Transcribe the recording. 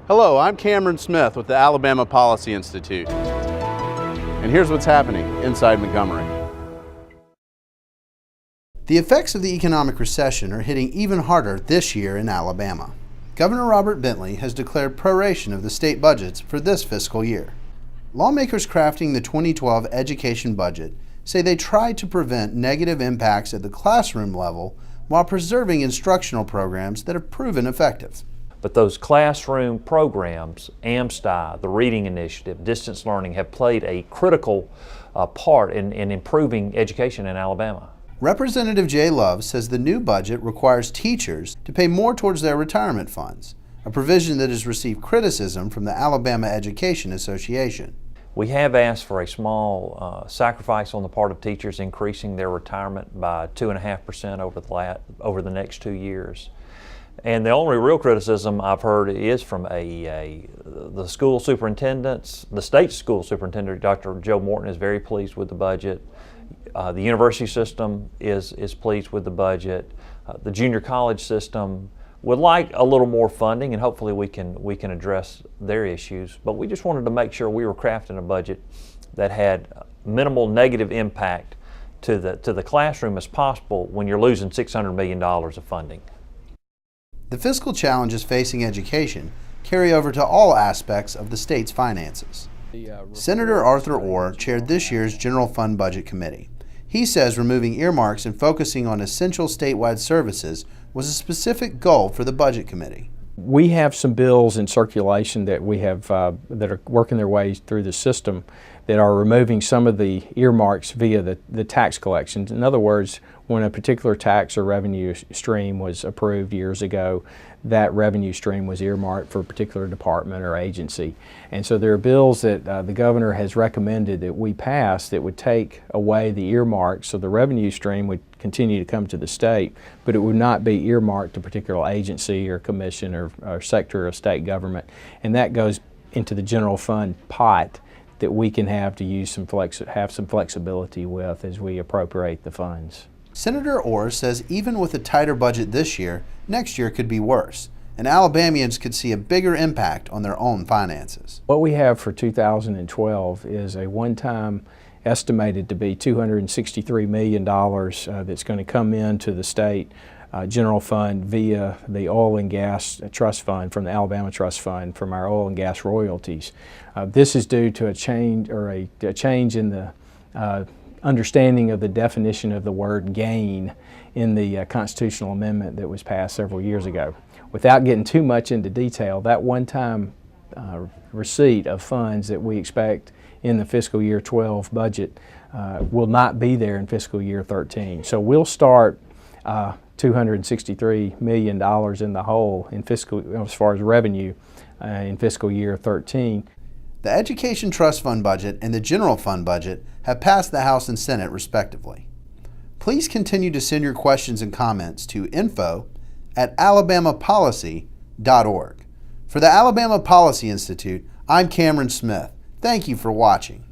Hello, I'm Cameron Smith with the Alabama Policy Institute. And here's what's happening inside Montgomery. The effects of the economic recession are hitting even harder this year in Alabama. Governor Robert Bentley has declared proration of the state budgets for this fiscal year. Lawmakers crafting the 2012 education budget say they tried to prevent negative impacts at the classroom level while preserving instructional programs that have proven effective. But those classroom programs, AMSTI, the Reading Initiative, distance learning, have played a critical part in improving education in Alabama. Representative Jay Love says the new budget requires teachers to pay more towards their retirement funds, a provision that has received criticism from the Alabama Education Association. We have asked for a small sacrifice on the part of teachers, increasing their retirement by 2.5% over the next 2 years. And the only real criticism I've heard is from the school superintendents. The state school superintendent, Dr. Joe Morton, is very pleased with the budget. The university system is pleased with the budget. The junior college system would like a little more funding, and hopefully we can address their issues. But we just wanted to make sure we were crafting a budget that had minimal negative impact to the classroom as possible when you're losing $600 million of funding. The fiscal challenges facing education carry over to all aspects of the state's finances. Senator Arthur Orr chaired this year's General Fund Budget Committee. He says removing earmarks and focusing on essential statewide services was a specific goal for the Budget Committee. We have some bills in circulation that we have that are working their way through the system that are removing some of the earmarks via the tax collections. In other words, when a particular tax or revenue stream was approved years ago, that revenue stream was earmarked for a particular department or agency. And so there are bills that the governor has recommended that we pass that would take away the earmarks, so the revenue stream would continue to come to the state, but it would not be earmarked to a particular agency or commission or sector of state government. And that goes into the general fund pot that we can have to use some flexibility with as we appropriate the funds. Senator Orr says even with a tighter budget this year, next year could be worse, and Alabamians could see a bigger impact on their own finances. What we have for 2012 is a one-time estimated to be $263 million that's going to come into the state general fund via the oil and gas trust fund from the Alabama Trust Fund from our oil and gas royalties. This is due to a change in the understanding of the definition of the word gain in the constitutional amendment that was passed several years ago. Without getting too much into detail, that one-time receipt of funds that we expect in the fiscal year 12 budget will not be there in fiscal year 13. So we'll start $263 million in the hole in as far as revenue in fiscal year 13. The Education Trust Fund budget and the General Fund budget have passed the House and Senate respectively. Please continue to send your questions and comments to info@alabamapolicy.org. For the Alabama Policy Institute, I'm Cameron Smith. Thank you for watching.